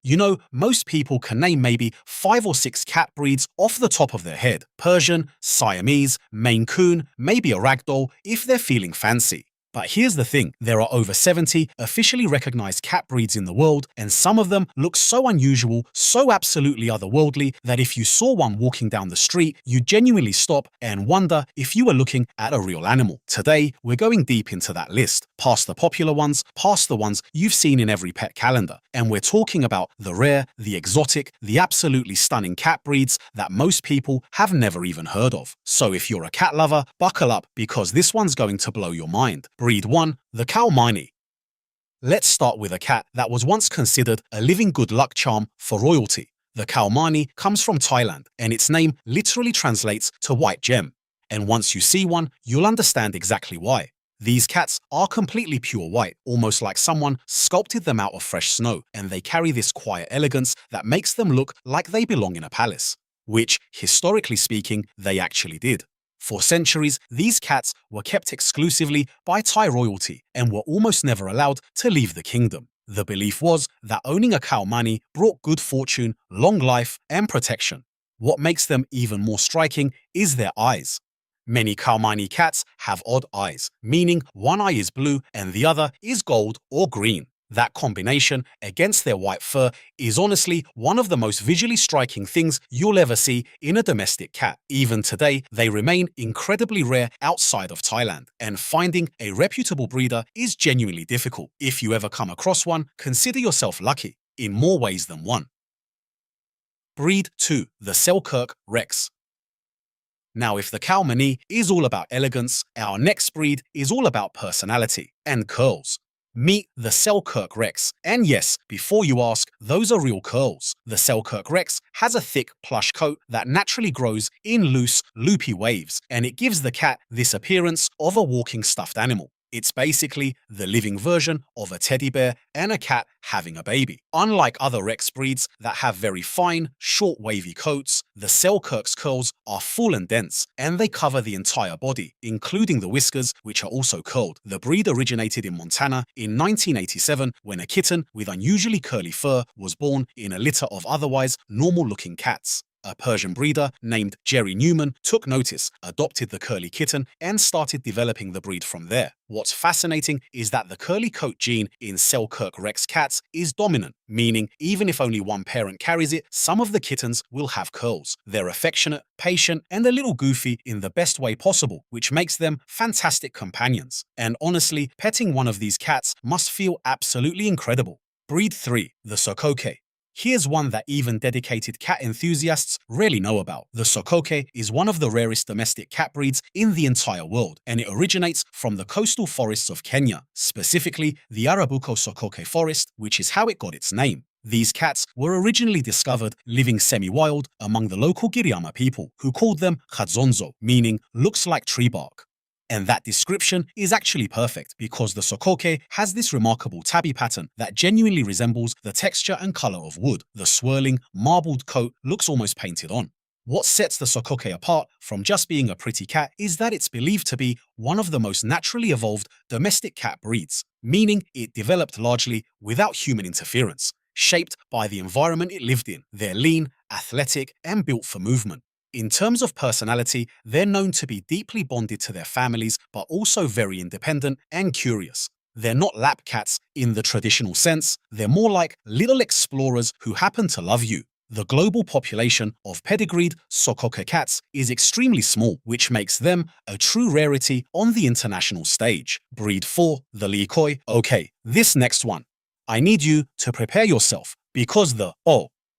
You know, most people can name maybe 5 or 6 cat breeds off the top of their head. Persian, Siamese, Maine Coon, maybe a Ragdoll if they're feeling fancy. But here's the thing, there are over 70 officially recognized cat breeds in the world, and some of them look so unusual, so absolutely otherworldly, that if you saw one walking down the street, you'd genuinely stop and wonder if you were looking at a real animal. Today, we're going deep into that list, past the popular ones, past the ones you've seen in every pet calendar, and we're talking about the rare, the exotic, the absolutely stunning cat breeds that most people have never even heard of. So if you're a cat lover, buckle up because this one's going to blow your mind. Breed 1, the Kalmani. Let's start with a cat that was once considered a living good luck charm for royalty. The Kalmani comes from Thailand, and its name literally translates to white gem. And once you see one, you'll understand exactly why. These cats are completely pure white, almost like someone sculpted them out of fresh snow, and they carry this quiet elegance that makes them look like they belong in a palace. Which, historically speaking, they actually did. For centuries, these cats were kept exclusively by Thai royalty and were almost never allowed to leave the kingdom. The belief was that owning a Kalmani brought good fortune, long life, and protection. What makes them even more striking is their eyes. Many Kalmani cats have odd eyes, meaning one eye is blue and the other is gold or green. That combination against their white fur is honestly one of the most visually striking things you'll ever see in a domestic cat. Even today, they remain incredibly rare outside of Thailand, and finding a reputable breeder is genuinely difficult. If you ever come across one, consider yourself lucky, in more ways than one. Breed 2, the Selkirk Rex. Now, if the Kalmani is all about elegance, our next breed is all about personality and curls. Meet the Selkirk Rex. And yes, before you ask, those are real curls. The Selkirk Rex has a thick, plush coat that naturally grows in loose, loopy waves, and it gives the cat this appearance of a walking stuffed animal. It's basically the living version of a teddy bear and a cat having a baby. Unlike other Rex breeds that have very fine, short wavy coats, the Selkirk's curls are full and dense, and they cover the entire body, including the whiskers, which are also curled. The breed originated in Montana in 1987 when a kitten with unusually curly fur was born in a litter of otherwise normal-looking cats. A Persian breeder named Jerry Newman took notice, adopted the curly kitten, and started developing the breed from there. What's fascinating is that the curly coat gene in Selkirk Rex cats is dominant, meaning even if only one parent carries it, some of the kittens will have curls. They're affectionate, patient, and a little goofy in the best way possible, which makes them fantastic companions. And honestly, petting one of these cats must feel absolutely incredible. Breed 3, the Sokoke. Here's one that even dedicated cat enthusiasts rarely know about. The Sokoke is one of the rarest domestic cat breeds in the entire world, and it originates from the coastal forests of Kenya, specifically the Arabuko Sokoke forest, which is how it got its name. These cats were originally discovered living semi-wild among the local Giriama people, who called them khadzonzo, meaning looks like tree bark. And that description is actually perfect because the Sokoke has this remarkable tabby pattern that genuinely resembles the texture and color of wood. The swirling, marbled coat looks almost painted on. What sets the Sokoke apart from just being a pretty cat is that it's believed to be one of the most naturally evolved domestic cat breeds, meaning it developed largely without human interference, shaped by the environment it lived in. They're lean, athletic, and built for movement. In terms of personality, they're known to be deeply bonded to their families, but also very independent and curious. They're not lap cats in the traditional sense, they're more like little explorers who happen to love you. The global population of pedigreed Sokoke cats is extremely small, which makes them a true rarity on the international stage. Breed 4, the Likoi. Okay, this next one. I need you to prepare yourself because the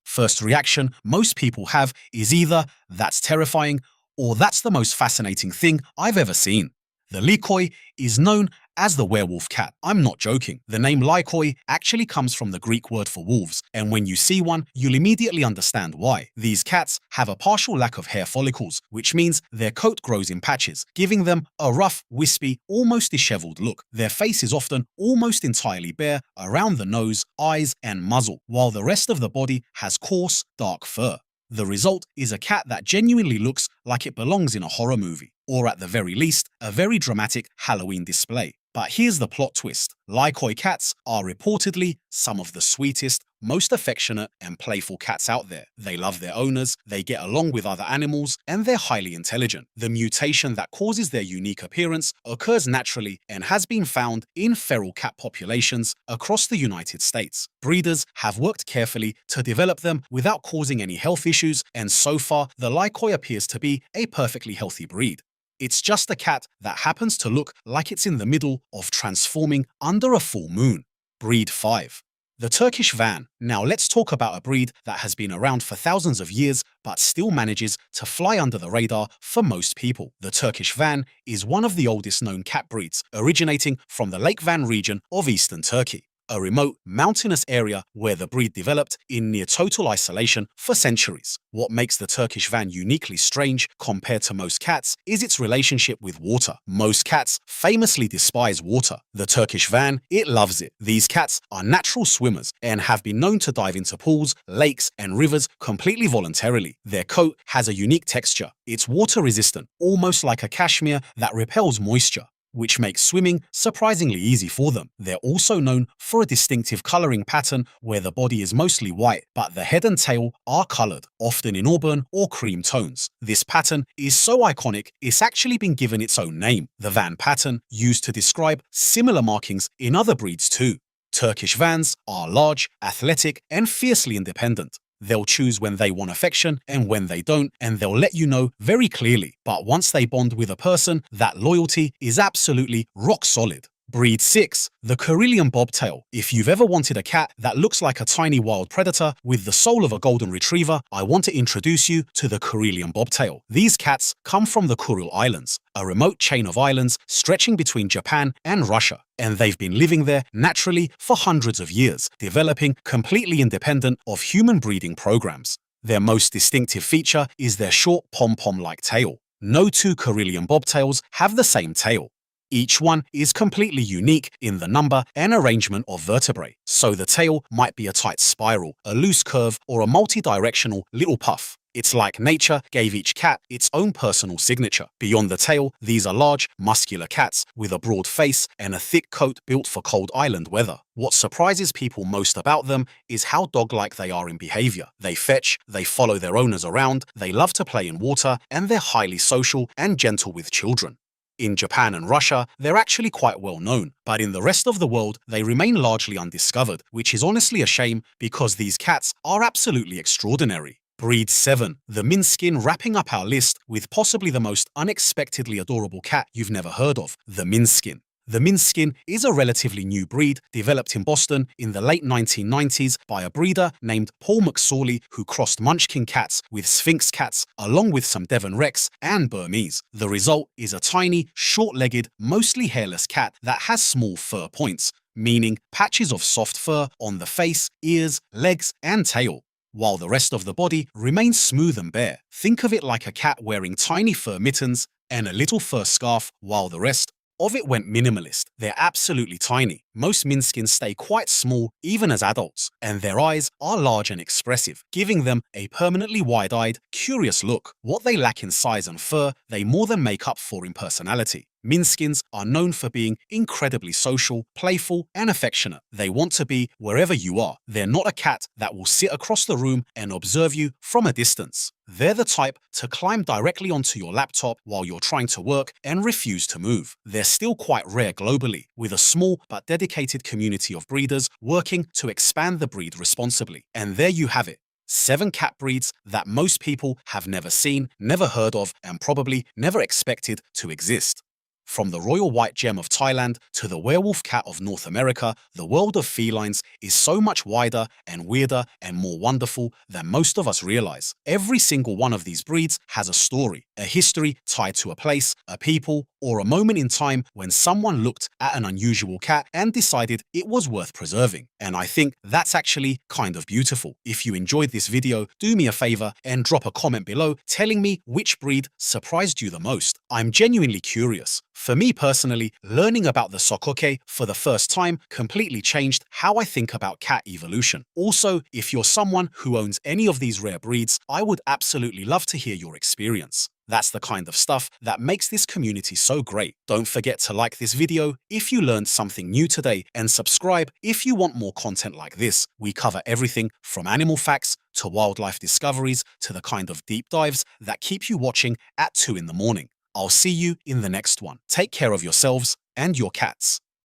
first reaction most people have is either that's terrifying or that's the most fascinating thing I've ever seen. The Likoi is known as the werewolf cat. I'm not joking. The name Likoi actually comes from the Greek word for wolves, and when you see one, you'll immediately understand why. These cats have a partial lack of hair follicles, which means their coat grows in patches, giving them a rough, wispy, almost disheveled look. Their face is often almost entirely bare around the nose, eyes, and muzzle, while the rest of the body has coarse, dark fur. The result is a cat that genuinely looks like it belongs in a horror movie, or at the very least, a very dramatic Halloween display. But here's the plot twist. Lycoy cats are reportedly some of the sweetest, most affectionate and playful cats out there. They love their owners, they get along with other animals, and they're highly intelligent. The mutation that causes their unique appearance occurs naturally and has been found in feral cat populations across the United States. Breeders have worked carefully to develop them without causing any health issues, and so far the Lycoy appears to be a perfectly healthy breed. It's just a cat that happens to look like it's in the middle of transforming under a full moon. Breed 5. The Turkish Van. Now let's talk about a breed that has been around for thousands of years but still manages to fly under the radar for most people. The Turkish Van is one of the oldest known cat breeds, originating from the Lake Van region of eastern Turkey, a remote, mountainous area where the breed developed in near total isolation for centuries. What makes the Turkish Van uniquely strange compared to most cats is its relationship with water. Most cats famously despise water. The Turkish Van, it loves it. These cats are natural swimmers and have been known to dive into pools, lakes, and rivers completely voluntarily. Their coat has a unique texture. It's water resistant, almost like a cashmere that repels moisture, which makes swimming surprisingly easy for them. They're also known for a distinctive coloring pattern where the body is mostly white, but the head and tail are colored, often in auburn or cream tones. This pattern is so iconic, it's actually been given its own name, the Van pattern, used to describe similar markings in other breeds too. Turkish Vans are large, athletic, and fiercely independent. They'll choose when they want affection and when they don't, and they'll let you know very clearly. But once they bond with a person, that loyalty is absolutely rock solid. Breed 6. The Karelian Bobtail. If you've ever wanted a cat that looks like a tiny wild predator with the soul of a golden retriever, I want to introduce you to the Karelian Bobtail. These cats come from the Kuril Islands, a remote chain of islands stretching between Japan and Russia, and they've been living there naturally for hundreds of years, developing completely independent of human breeding programs. Their most distinctive feature is their short pom-pom-like tail. No two Karelian Bobtails have the same tail. Each one is completely unique in the number and arrangement of vertebrae, so the tail might be a tight spiral, a loose curve, or a multi-directional little puff. It's like nature gave each cat its own personal signature. Beyond the tail, these are large, muscular cats with a broad face and a thick coat built for cold island weather. What surprises people most about them is how dog-like they are in behavior. They fetch, they follow their owners around, they love to play in water, and they're highly social and gentle with children. In Japan and Russia, they're actually quite well known, but in the rest of the world, they remain largely undiscovered, which is honestly a shame because these cats are absolutely extraordinary. Breed 7. The Minskin, wrapping up our list with possibly the most unexpectedly adorable cat you've never heard of, the Minskin. The Minskin is a relatively new breed developed in Boston in the late 1990s by a breeder named Paul McSorley who crossed Munchkin cats with Sphinx cats along with some Devon Rex and Burmese. The result is a tiny, short-legged, mostly hairless cat that has small fur points, meaning patches of soft fur on the face, ears, legs, and tail, while the rest of the body remains smooth and bare. Think of it like a cat wearing tiny fur mittens and a little fur scarf while the rest of it went minimalist. They're absolutely tiny. Most Minskins stay quite small even as adults, and their eyes are large and expressive, giving them a permanently wide-eyed, curious look. What they lack in size and fur, they more than make up for in personality. Minskins are known for being incredibly social, playful, and affectionate. They want to be wherever you are. They're not a cat that will sit across the room and observe you from a distance. They're the type to climb directly onto your laptop while you're trying to work and refuse to move. They're still quite rare globally, with a small but dedicated community of breeders working to expand the breed responsibly. And there you have it. 7 cat breeds that most people have never seen, never heard of, and probably never expected to exist. From the royal white gem of Thailand to the werewolf cat of North America, the world of felines is so much wider and weirder and more wonderful than most of us realize. Every single one of these breeds has a story, a history tied to a place, a people, or a moment in time when someone looked at an unusual cat and decided it was worth preserving. And I think that's actually kind of beautiful. If you enjoyed this video, do me a favor and drop a comment below telling me which breed surprised you the most. I'm genuinely curious. For me personally, learning about the Sokoke for the first time completely changed how I think about cat evolution. Also, if you're someone who owns any of these rare breeds, I would absolutely love to hear your experience. That's the kind of stuff that makes this community so great. Don't forget to like this video if you learned something new today, and subscribe if you want more content like this. We cover everything from animal facts to wildlife discoveries to the kind of deep dives that keep you watching at 2 in the morning. I'll see you in the next one. Take care of yourselves and your cats.